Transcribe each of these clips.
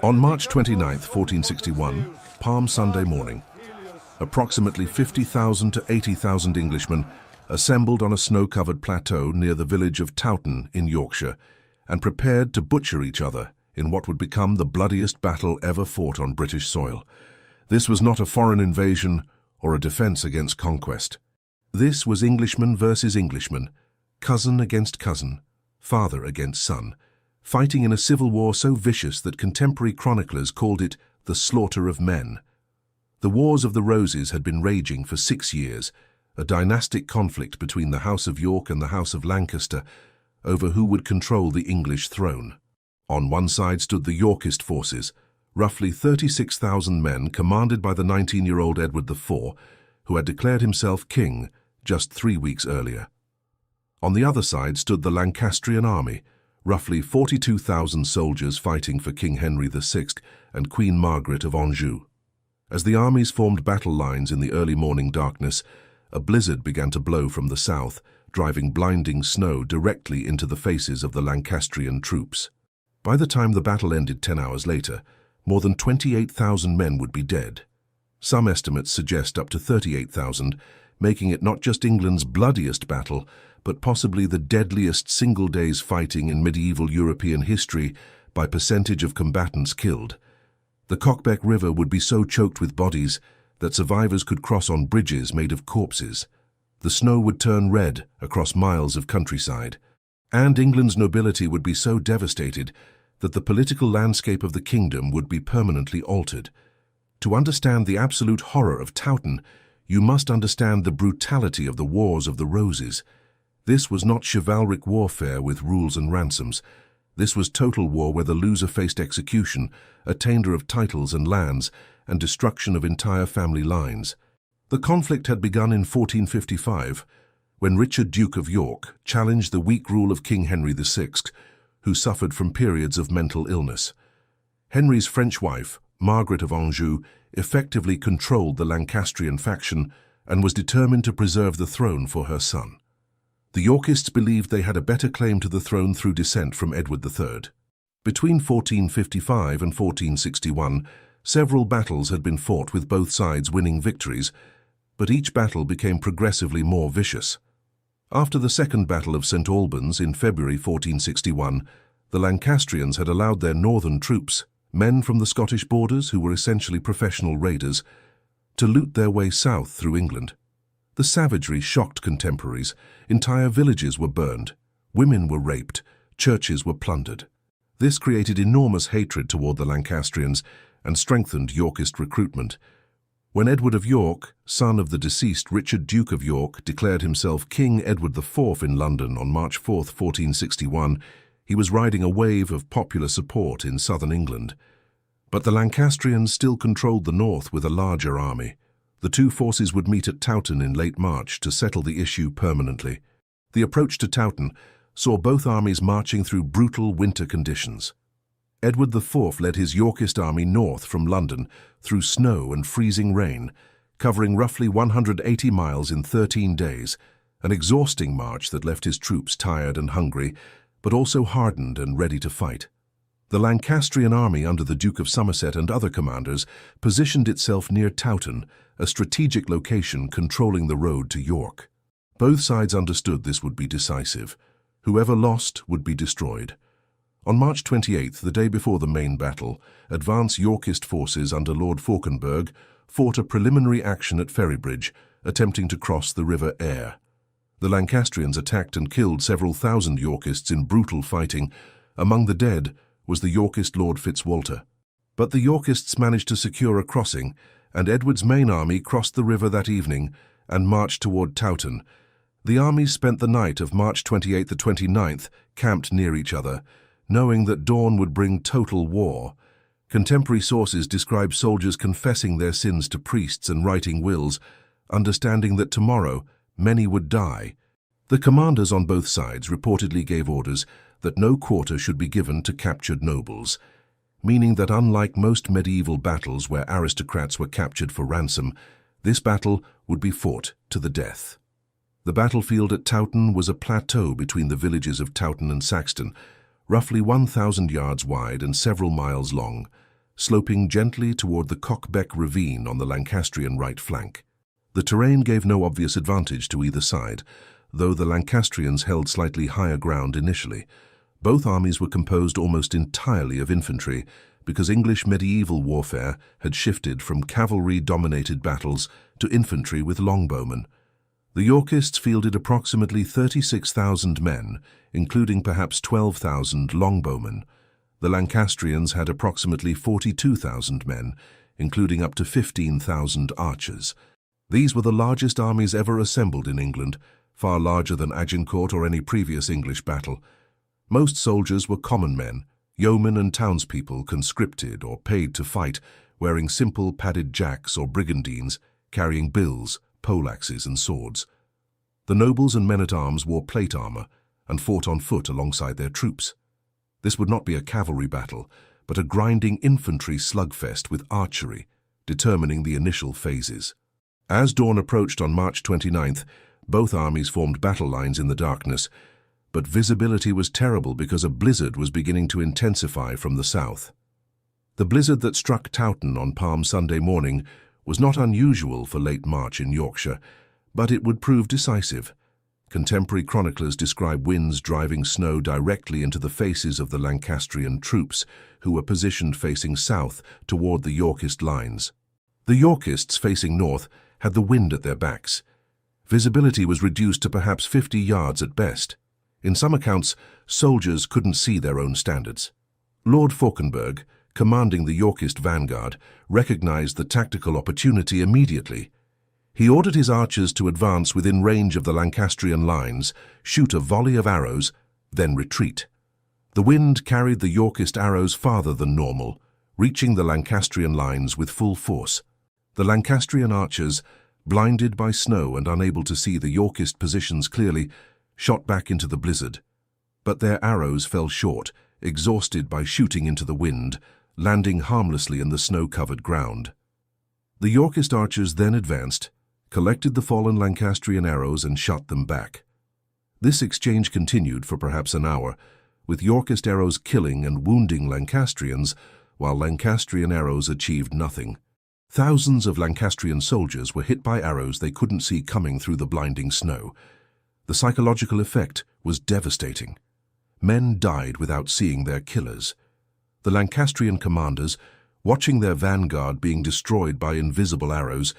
On March 29, 1461, Palm Sunday morning, approximately 50,000 to 80,000 Englishmen assembled on a snow-covered plateau near the village of Towton in Yorkshire and prepared to butcher each other in what would become the bloodiest battle ever fought on British soil. This was not a foreign invasion or a defense against conquest. This was Englishman versus Englishman, cousin against cousin, father against son, fighting in a civil war so vicious that contemporary chroniclers called it the slaughter of men. The Wars of the Roses had been raging for 6 years, a dynastic conflict between the House of York and the House of Lancaster over who would control the English throne. On one side stood the Yorkist forces, roughly 36,000 men commanded by the 19-year-old Edward IV, who had declared himself king just 3 weeks earlier. On the other side stood the Lancastrian army, roughly 42,000 soldiers fighting for King Henry VI and Queen Margaret of Anjou. As the armies formed battle lines in the early morning darkness, a blizzard began to blow from the south, driving blinding snow directly into the faces of the Lancastrian troops. By the time the battle ended 10 hours later, more than 28,000 men would be dead. Some estimates suggest up to 38,000, making it not just England's bloodiest battle, but possibly the deadliest single day's fighting in medieval European history by percentage of combatants killed. The Cockbeck River would be so choked with bodies that survivors could cross on bridges made of corpses. The snow would turn red across miles of countryside, and England's nobility would be so devastated that the political landscape of the kingdom would be permanently altered. To understand the absolute horror of Towton, you must understand the brutality of the Wars of the Roses. This was not chivalric warfare with rules and ransoms. This was total war where the loser faced execution, attainder of titles and lands, and destruction of entire family lines. The conflict had begun in 1455, when Richard, Duke of York, challenged the weak rule of King Henry VI, who suffered from periods of mental illness. Henry's French wife, Margaret of Anjou, effectively controlled the Lancastrian faction and was determined to preserve the throne for her son. The Yorkists believed they had a better claim to the throne through descent from Edward III. Between 1455 and 1461, several battles had been fought with both sides winning victories, but each battle became progressively more vicious. After the Second Battle of St. Albans in February 1461, the Lancastrians had allowed their northern troops, men from the Scottish borders who were essentially professional raiders, to loot their way south through England. The savagery shocked contemporaries. Entire villages were burned, women were raped, churches were plundered. This created enormous hatred toward the Lancastrians and strengthened Yorkist recruitment. When Edward of York, son of the deceased Richard, Duke of York, declared himself King Edward IV in London on March 4, 1461, he was riding a wave of popular support in southern England. But the Lancastrians still controlled the north with a larger army. The two forces would meet at Towton in late March to settle the issue permanently. The approach to Towton saw both armies marching through brutal winter conditions. Edward IV led his Yorkist army north from London through snow and freezing rain, covering roughly 180 miles in 13 days, an exhausting march that left his troops tired and hungry, but also hardened and ready to fight. The Lancastrian army under the Duke of Somerset and other commanders positioned itself near Towton, a strategic location controlling the road to York. Both sides understood this would be decisive. Whoever lost would be destroyed. On March 28, the day before the main battle, advance Yorkist forces under Lord Fauconberg fought a preliminary action at Ferrybridge, attempting to cross the River Aire. The Lancastrians attacked and killed several thousand Yorkists in brutal fighting. Among the dead was the Yorkist Lord Fitzwalter. But the Yorkists managed to secure a crossing, and Edward's main army crossed the river that evening and marched toward Towton. The armies spent the night of March 28 to 29th camped near each other, knowing that dawn would bring total war. Contemporary sources describe soldiers confessing their sins to priests and writing wills, understanding that tomorrow many would die. The commanders on both sides reportedly gave orders that no quarter should be given to captured nobles, meaning that unlike most medieval battles where aristocrats were captured for ransom, this battle would be fought to the death. The battlefield at Towton was a plateau between the villages of Towton and Saxton, roughly 1,000 yards wide and several miles long. sloping gently toward the Cockbeck ravine on the Lancastrian right flank. The terrain gave no obvious advantage to either side, though the Lancastrians held slightly higher ground initially. Both armies were composed almost entirely of infantry, because English medieval warfare had shifted from cavalry-dominated battles to infantry with longbowmen. The Yorkists fielded approximately 36,000 men, including perhaps 12,000 longbowmen. The Lancastrians had approximately 42,000 men, including up to 15,000 archers. These were the largest armies ever assembled in England, far larger than Agincourt or any previous English battle. Most soldiers were common men, yeomen and townspeople conscripted or paid to fight, wearing simple padded jacks or brigandines, carrying bills, poleaxes and swords. The nobles and men-at-arms wore plate armor and fought on foot alongside their troops. This would not be a cavalry battle, but a grinding infantry slugfest with archery, determining the initial phases. As dawn approached on March 29th, both armies formed battle lines in the darkness, but visibility was terrible because a blizzard was beginning to intensify from the south. The blizzard that struck Towton on Palm Sunday morning was not unusual for late March in Yorkshire, but it would prove decisive. Contemporary chroniclers describe winds driving snow directly into the faces of the Lancastrian troops, who were positioned facing south toward the Yorkist lines. The Yorkists, facing north, had the wind at their backs. Visibility was reduced to perhaps 50 yards at best. In some accounts, soldiers couldn't see their own standards. Lord Fauconberg, commanding the Yorkist vanguard, recognized the tactical opportunity immediately. He ordered his archers to advance within range of the Lancastrian lines, shoot a volley of arrows, then retreat. The wind carried the Yorkist arrows farther than normal, reaching the Lancastrian lines with full force. The Lancastrian archers, blinded by snow and unable to see the Yorkist positions clearly, shot back into the blizzard. But their arrows fell short, exhausted by shooting into the wind, landing harmlessly in the snow-covered ground. The Yorkist archers then advanced, collected the fallen Lancastrian arrows and shot them back. This exchange continued for perhaps an hour, with Yorkist arrows killing and wounding Lancastrians, while Lancastrian arrows achieved nothing. Thousands of Lancastrian soldiers were hit by arrows they couldn't see coming through the blinding snow. The psychological effect was devastating. Men died without seeing their killers. The Lancastrian commanders, watching their vanguard being destroyed by invisible arrows,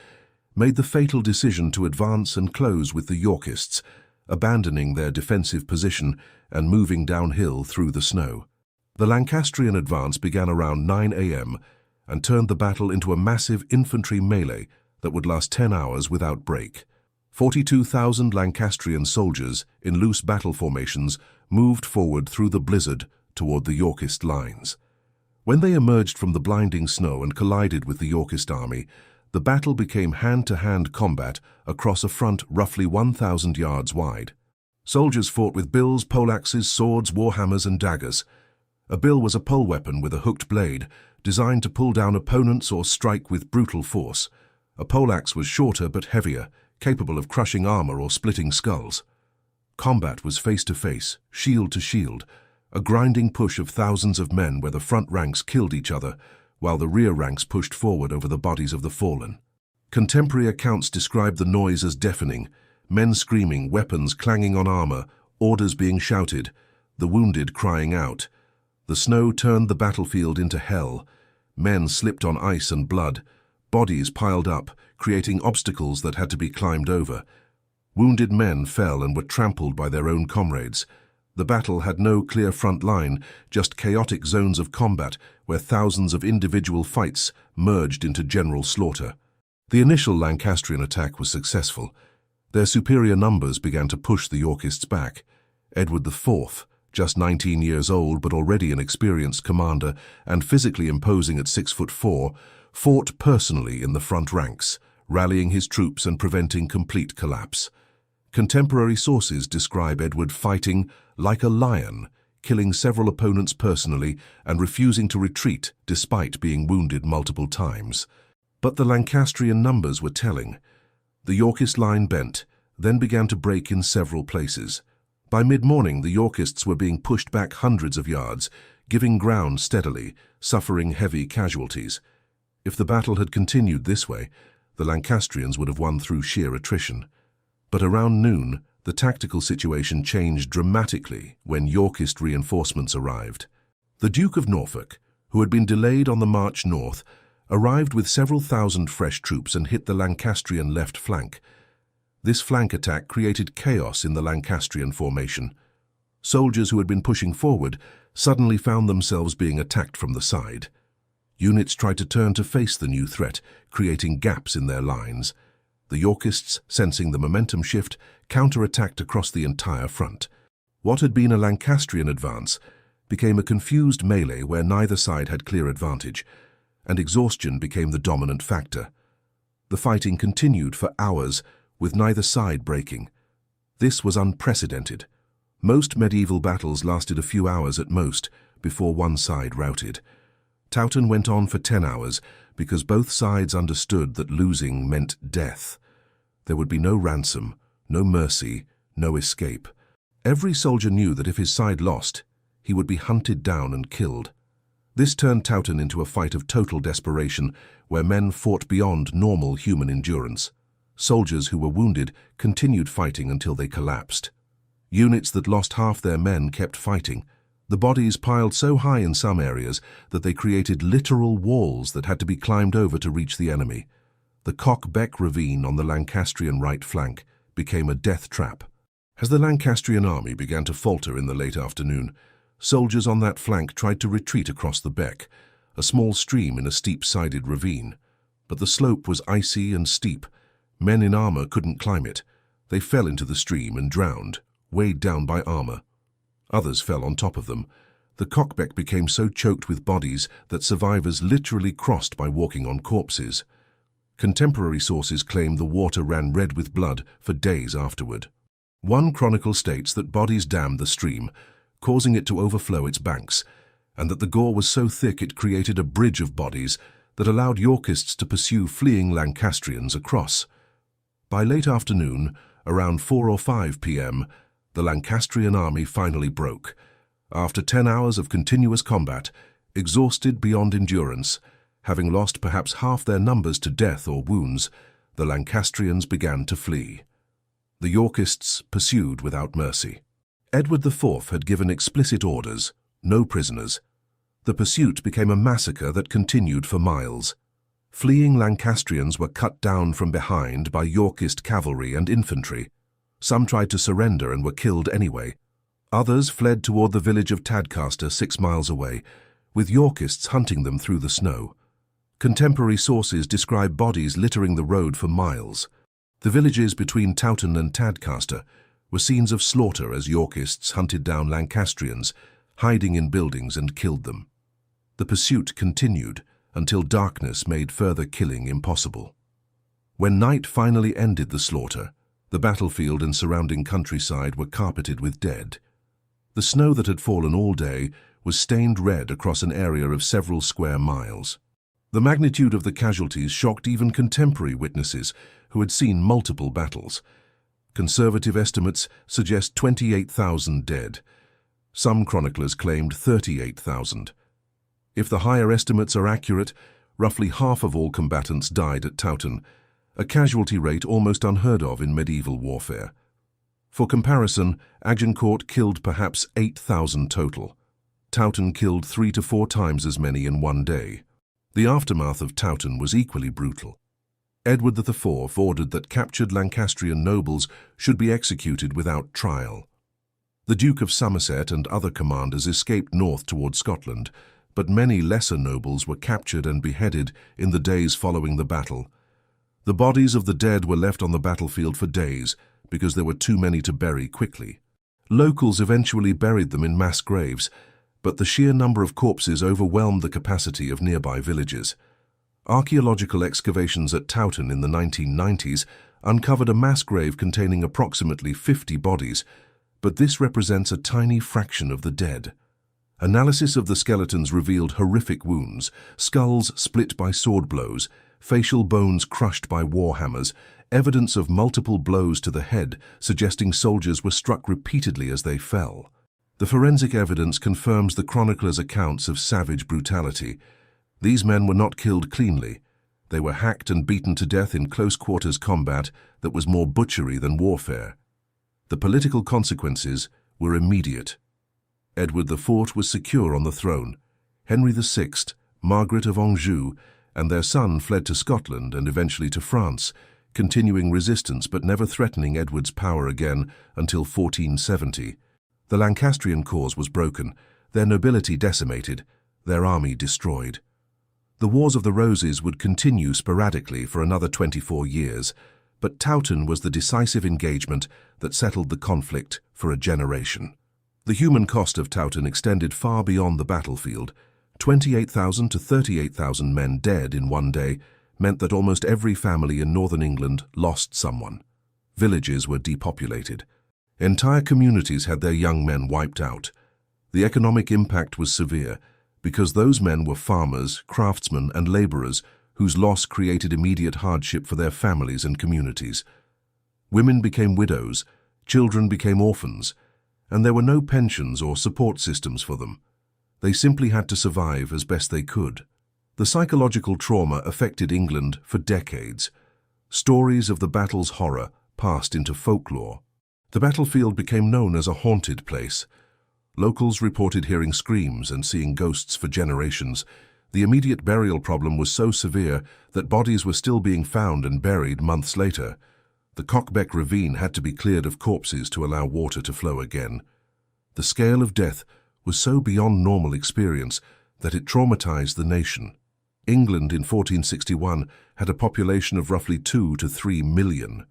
made the fatal decision to advance and close with the Yorkists, abandoning their defensive position and moving downhill through the snow. The Lancastrian advance began around 9 a.m. and turned the battle into a massive infantry melee that would last 10 hours without break. 42,000 Lancastrian soldiers in loose battle formations moved forward through the blizzard toward the Yorkist lines. When they emerged from the blinding snow and collided with the Yorkist army, the battle became hand-to-hand combat across a front roughly 1,000 yards wide. Soldiers fought with bills, poleaxes, swords, warhammers, and daggers. A bill was a pole weapon with a hooked blade, designed to pull down opponents or strike with brutal force. A poleaxe was shorter but heavier, capable of crushing armor or splitting skulls. Combat was face-to-face, shield-to-shield, a grinding push of thousands of men where the front ranks killed each other, while the rear ranks pushed forward over the bodies of the fallen. Contemporary accounts describe the noise as deafening, men screaming, weapons clanging on armor, orders being shouted, the wounded crying out. The snow turned the battlefield into hell. Men slipped on ice and blood, bodies piled up, creating obstacles that had to be climbed over. Wounded men fell and were trampled by their own comrades. The battle had no clear front line, just chaotic zones of combat where thousands of individual fights merged into general slaughter. The initial Lancastrian attack was successful. Their superior numbers began to push the Yorkists back. Edward IV, just 19 years old but already an experienced commander and physically imposing at 6'4", fought personally in the front ranks, rallying his troops and preventing complete collapse. Contemporary sources describe Edward fighting like a lion, killing several opponents personally and refusing to retreat despite being wounded multiple times. But the Lancastrian numbers were telling. The Yorkist line bent, then began to break in several places. By mid-morning, the Yorkists were being pushed back hundreds of yards, giving ground steadily, suffering heavy casualties. If the battle had continued this way, the Lancastrians would have won through sheer attrition. But around noon, the tactical situation changed dramatically when Yorkist reinforcements arrived. The Duke of Norfolk, who had been delayed on the march north, arrived with several thousand fresh troops and hit the Lancastrian left flank. This flank attack created chaos in the Lancastrian formation. Soldiers who had been pushing forward suddenly found themselves being attacked from the side. Units tried to turn to face the new threat, creating gaps in their lines. The Yorkists, sensing the momentum shift, counter-attacked across the entire front. What had been a Lancastrian advance became a confused melee where neither side had clear advantage, and exhaustion became the dominant factor. The fighting continued for hours, with neither side breaking. This was unprecedented. Most medieval battles lasted a few hours at most before one side routed. Towton went on for 10 hours because both sides understood that losing meant death. There would be no ransom, no mercy, no escape. Every soldier knew that if his side lost, he would be hunted down and killed. This turned Towton into a fight of total desperation where men fought beyond normal human endurance. Soldiers who were wounded continued fighting until they collapsed. Units that lost half their men kept fighting. The bodies piled so high in some areas that they created literal walls that had to be climbed over to reach the enemy. The Cock-Beck ravine on the Lancastrian right flank became a death trap. As the Lancastrian army began to falter in the late afternoon, soldiers on that flank tried to retreat across the beck, a small stream in a steep-sided ravine. But the slope was icy and steep. Men in armor couldn't climb it. They fell into the stream and drowned, weighed down by armor. Others fell on top of them. The Cock-Beck became so choked with bodies that survivors literally crossed by walking on corpses. Contemporary sources claim the water ran red with blood for days afterward. One chronicle states that bodies dammed the stream, causing it to overflow its banks, and that the gore was so thick it created a bridge of bodies that allowed Yorkists to pursue fleeing Lancastrians across. By late afternoon, around 4 or 5 p.m., the Lancastrian army finally broke. After 10 hours of continuous combat, exhausted beyond endurance, having lost perhaps half their numbers to death or wounds, the Lancastrians began to flee. The Yorkists pursued without mercy. Edward IV had given explicit orders, no prisoners. The pursuit became a massacre that continued for miles. Fleeing Lancastrians were cut down from behind by Yorkist cavalry and infantry. Some tried to surrender and were killed anyway. Others fled toward the village of Tadcaster 6 miles away, with Yorkists hunting them through the snow. Contemporary sources describe bodies littering the road for miles. The villages between Towton and Tadcaster were scenes of slaughter as Yorkists hunted down Lancastrians, hiding in buildings and killed them. The pursuit continued until darkness made further killing impossible. When night finally ended the slaughter, the battlefield and surrounding countryside were carpeted with dead. The snow that had fallen all day was stained red across an area of several square miles. The magnitude of the casualties shocked even contemporary witnesses who had seen multiple battles. Conservative estimates suggest 28,000 dead. Some chroniclers claimed 38,000. If the higher estimates are accurate, roughly half of all combatants died at Towton, a casualty rate almost unheard of in medieval warfare. For comparison, Agincourt killed perhaps 8,000 total. Towton killed 3 to 4 times as many in one day. The aftermath of Towton was equally brutal. Edward IV ordered that captured Lancastrian nobles should be executed without trial. The Duke of Somerset and other commanders escaped north toward Scotland, but many lesser nobles were captured and beheaded in the days following the battle. The bodies of the dead were left on the battlefield for days because there were too many to bury quickly. Locals eventually buried them in mass graves, but the sheer number of corpses overwhelmed the capacity of nearby villages. Archaeological excavations at Towton in the 1990s uncovered a mass grave containing approximately 50 bodies, but this represents a tiny fraction of the dead. Analysis of the skeletons revealed horrific wounds, skulls split by sword blows, facial bones crushed by war hammers, evidence of multiple blows to the head suggesting soldiers were struck repeatedly as they fell. The forensic evidence confirms the chronicler's accounts of savage brutality. These men were not killed cleanly. They were hacked and beaten to death in close-quarters combat that was more butchery than warfare. The political consequences were immediate. Edward IV was secure on the throne. Henry VI, Margaret of Anjou, and their son fled to Scotland and eventually to France, continuing resistance but never threatening Edward's power again until 1470. The Lancastrian cause was broken, their nobility decimated, their army destroyed. The Wars of the Roses would continue sporadically for another 24 years, but Towton was the decisive engagement that settled the conflict for a generation. The human cost of Towton extended far beyond the battlefield. 28,000 to 38,000 men dead in one day meant that almost every family in northern England lost someone. Villages were depopulated. Entire communities had their young men wiped out. The economic impact was severe because those men were farmers, craftsmen, and laborers whose loss created immediate hardship for their families and communities. Women became widows, children became orphans, and there were no pensions or support systems for them. They simply had to survive as best they could. The psychological trauma affected England for decades. Stories of the battle's horror passed into folklore. The battlefield became known as a haunted place. Locals reported hearing screams and seeing ghosts for generations. The immediate burial problem was so severe that bodies were still being found and buried months later. The Cockbeck ravine had to be cleared of corpses to allow water to flow again. The scale of death was so beyond normal experience that it traumatized the nation. England in 1461 had a population of roughly 2 to 3 million.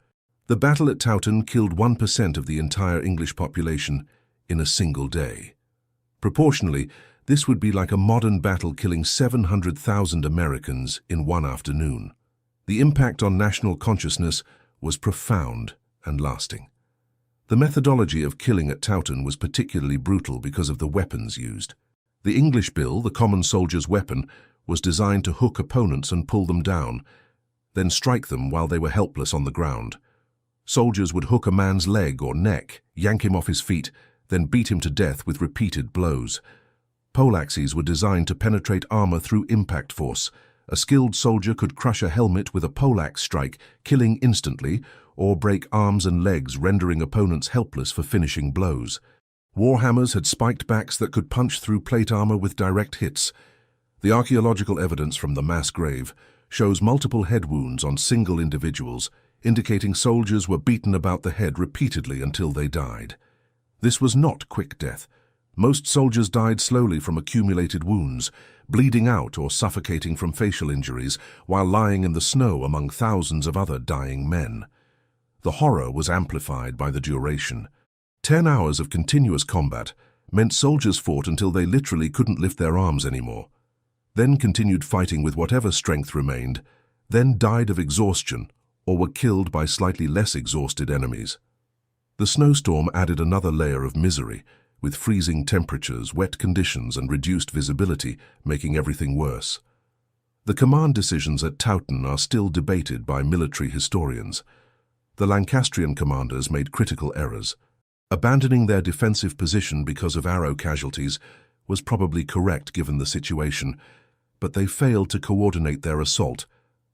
The battle at Towton killed 1% of the entire English population in a single day. Proportionally, this would be like a modern battle killing 700,000 Americans in one afternoon. The impact on national consciousness was profound and lasting. The methodology of killing at Towton was particularly brutal because of the weapons used. The English bill, the common soldier's weapon, was designed to hook opponents and pull them down, then strike them while they were helpless on the ground. Soldiers would hook a man's leg or neck, yank him off his feet, then beat him to death with repeated blows. Poleaxes were designed to penetrate armor through impact force. A skilled soldier could crush a helmet with a poleaxe strike, killing instantly, or break arms and legs, rendering opponents helpless for finishing blows. Warhammers had spiked backs that could punch through plate armor with direct hits. The archaeological evidence from the mass grave shows multiple head wounds on single individuals, indicating soldiers were beaten about the head repeatedly until they died. This was not quick death. Most soldiers died slowly from accumulated wounds, bleeding out or suffocating from facial injuries while lying in the snow among thousands of other dying men. The horror was amplified by the duration. 10 hours of continuous combat meant soldiers fought until they literally couldn't lift their arms anymore, then continued fighting with whatever strength remained, then died of exhaustion or were killed by slightly less exhausted enemies. The snowstorm added another layer of misery, with freezing temperatures, wet conditions, and reduced visibility, making everything worse. The command decisions at Towton are still debated by military historians. The Lancastrian commanders made critical errors. Abandoning their defensive position because of arrow casualties was probably correct given the situation, but they failed to coordinate their assault,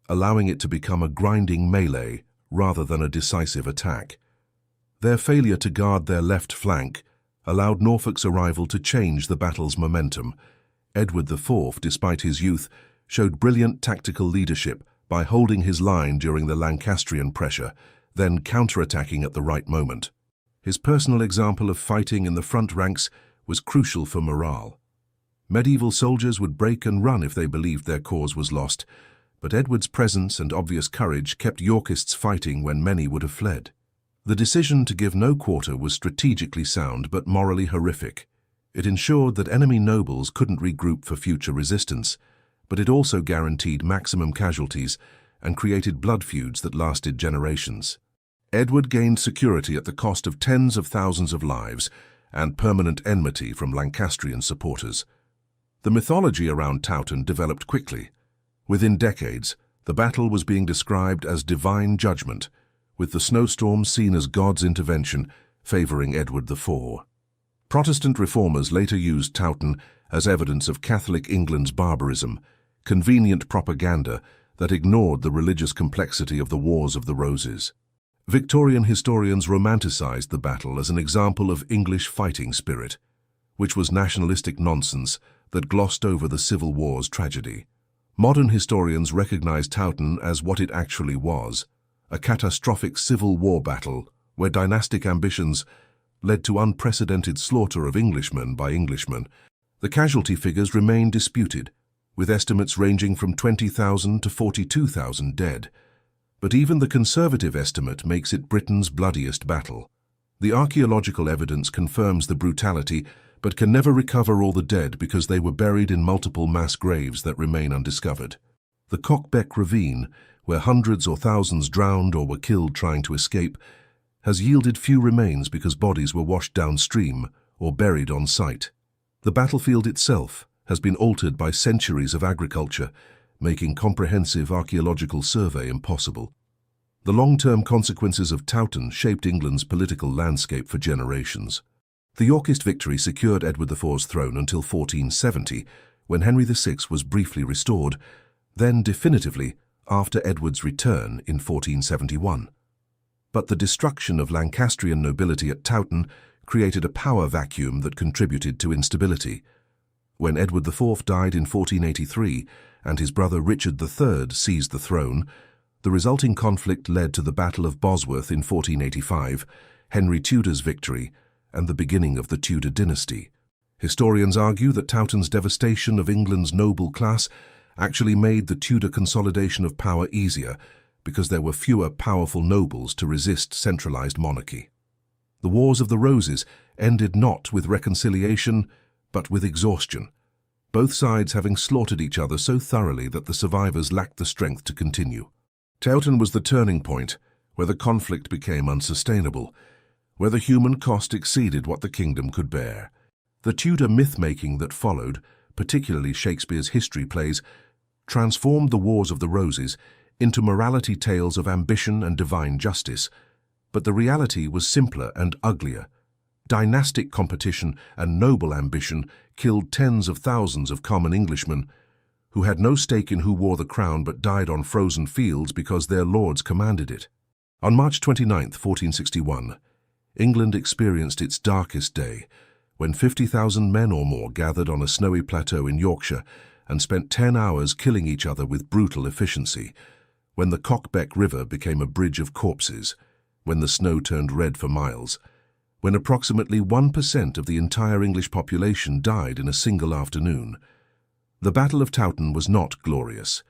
allowing it to become a grinding melee rather than a decisive attack. Their failure to guard their left flank allowed Norfolk's arrival to change the battle's momentum. Edward IV, despite his youth, showed brilliant tactical leadership by holding his line during the Lancastrian pressure, then counterattacking at the right moment. His personal example of fighting in the front ranks was crucial for morale. Medieval soldiers would break and run if they believed their cause was lost, but Edward's presence and obvious courage kept Yorkists fighting when many would have fled. The decision to give no quarter was strategically sound but morally horrific. It ensured that enemy nobles couldn't regroup for future resistance, but it also guaranteed maximum casualties and created blood feuds that lasted generations. Edward gained security at the cost of tens of thousands of lives and permanent enmity from Lancastrian supporters. The mythology around Towton developed quickly. Within decades, the battle was being described as divine judgment, with the snowstorm seen as God's intervention favoring Edward IV. Protestant reformers later used Towton as evidence of Catholic England's barbarism, convenient propaganda that ignored the religious complexity of the Wars of the Roses. Victorian historians romanticized the battle as an example of English fighting spirit, which was nationalistic nonsense that glossed over the Civil War's tragedy. Modern historians recognize Towton as what it actually was, a catastrophic Civil War battle where dynastic ambitions led to unprecedented slaughter of Englishmen by Englishmen. The casualty figures remain disputed, with estimates ranging from 20,000 to 42,000 dead. But even the conservative estimate makes it Britain's bloodiest battle. The archaeological evidence confirms the brutality, but can never recover all the dead because they were buried in multiple mass graves that remain undiscovered. The Cockbeck Ravine, where hundreds or thousands drowned or were killed trying to escape, has yielded few remains because bodies were washed downstream or buried on site. The battlefield itself has been altered by centuries of agriculture, making comprehensive archaeological survey impossible. The long-term consequences of Towton shaped England's political landscape for generations. The Yorkist victory secured Edward IV's throne until 1470, when Henry VI was briefly restored, then definitively after Edward's return in 1471. But the destruction of Lancastrian nobility at Towton created a power vacuum that contributed to instability. When Edward IV died in 1483 and his brother Richard III seized the throne, the resulting conflict led to the Battle of Bosworth in 1485, Henry Tudor's victory, and the beginning of the Tudor dynasty. Historians argue that Towton's devastation of England's noble class actually made the Tudor consolidation of power easier because there were fewer powerful nobles to resist centralized monarchy. The Wars of the Roses ended not with reconciliation, but with exhaustion, both sides having slaughtered each other so thoroughly that the survivors lacked the strength to continue. Towton was the turning point, where the conflict became unsustainable, where the human cost exceeded what the kingdom could bear. The Tudor myth-making that followed, particularly Shakespeare's history plays, transformed the Wars of the Roses into morality tales of ambition and divine justice, but the reality was simpler and uglier. Dynastic competition and noble ambition killed tens of thousands of common Englishmen who had no stake in who wore the crown but died on frozen fields because their lords commanded it. On March 29, 1461, England experienced its darkest day, when 50,000 men or more gathered on a snowy plateau in Yorkshire and spent 10 hours killing each other with brutal efficiency, when the Cockbeck River became a bridge of corpses, when the snow turned red for miles, when approximately 1% of the entire English population died in a single afternoon. The Battle of Towton was not glorious.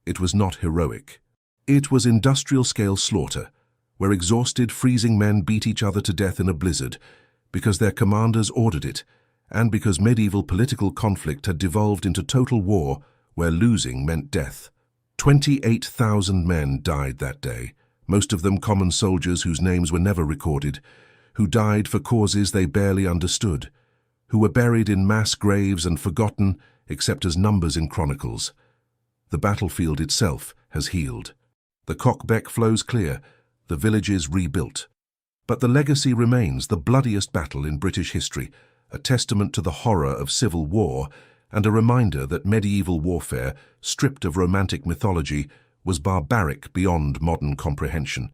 It was not heroic. It was industrial-scale slaughter, where exhausted, freezing men beat each other to death in a blizzard because their commanders ordered it, and because medieval political conflict had devolved into total war where losing meant death. 28,000 men died that day, most of them common soldiers whose names were never recorded, who died for causes they barely understood, who were buried in mass graves and forgotten except as numbers in chronicles. The battlefield itself has healed. The Cockbeck flows clear, the villages rebuilt. But the legacy remains the bloodiest battle in British history, a testament to the horror of civil war and a reminder that medieval warfare, stripped of romantic mythology, was barbaric beyond modern comprehension.